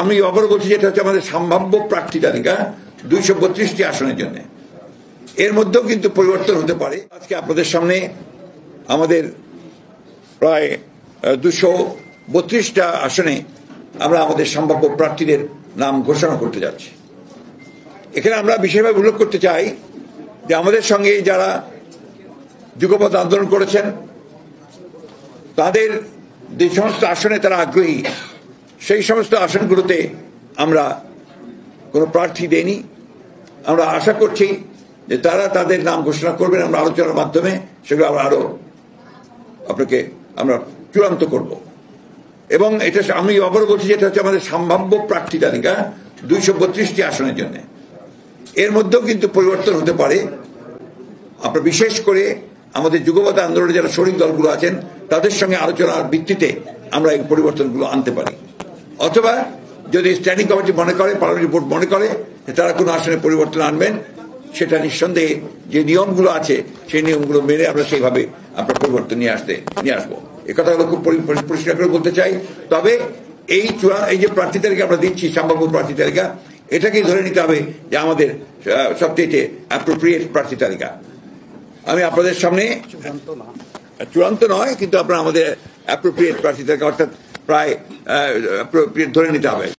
আমি আবার বলছি যেটা হচ্ছে আমাদের সম্ভাব্য প্রার্থী তালিকা 232টি আসনের জন্য। এর মধ্যেও কিন্তু পরিবর্তন হতে পারে। আজকে আপনাদের সামনে আমাদের প্রায় 232টা আসনে আমরা আমাদের সম্ভাব্য প্রার্থীদের নাম ঘোষণা করতে যাচ্ছি। এখানে আমরা বিশেষভাবে উল্লেখ করতে চাই যে আমাদের সঙ্গে যারা যুগপৎ আন্দোলন করেছেন তাদের যে সমস্ত আসনে তারা আগ্রহী, সেই সমস্ত আসনগুলোতে আমরা কোনো প্রার্থী দেইনি। আমরা আশা করছি যে তারা তাদের নাম ঘোষণা করবেন। আমরা আলোচনার মাধ্যমে সেগুলো আরো আপনাকে আমরা চূড়ান্ত করব। এবং এটা আমি আবার বলছি যেটা হচ্ছে আমাদের সম্ভাব্য প্রার্থী তালিকা 232টি আসনের জন্য। এর মধ্যেও কিন্তু পরিবর্তন হতে পারে। আপনার বিশেষ করে আমাদের যুগপৎ আন্দোলনে যারা শরিক দলগুলো আছেন তাদের সঙ্গে আলোচনার ভিত্তিতে আমরা এই পরিবর্তনগুলো আনতে পারি। অথবা যদি স্ট্যান্ডিং কমিটি মনে করে, পার্লামেন্টারি বোর্ড মনে করে যে তারা কোনো আসনে পরিবর্তন আনবেন, সেটা নিঃসন্দেহে যে নিয়মগুলো আছে সেই নিয়মগুলো মেনে আমরা সেইভাবে আপনার পরিবর্তন নিয়ে আসবো। এই কথাগুলো খুব পরিষ্কার করে বলতে চাই। তবে এই যে প্রার্থী তালিকা আমরা দিচ্ছি, সম্ভাব্য প্রার্থী তালিকা, এটাকেই ধরে নিতে হবে যে আমাদের সবচেয়ে অ্যাপ্রোপ্রিয়েট প্রার্থী তালিকা। আমি আপনাদের সামনে চূড়ান্ত নয়, কিন্তু আপনারা আমাদের অ্যাপ্রোপ্রিয়েট প্রার্থী তালিকা অর্থাৎ প্রায় ধরে নিতে হবে।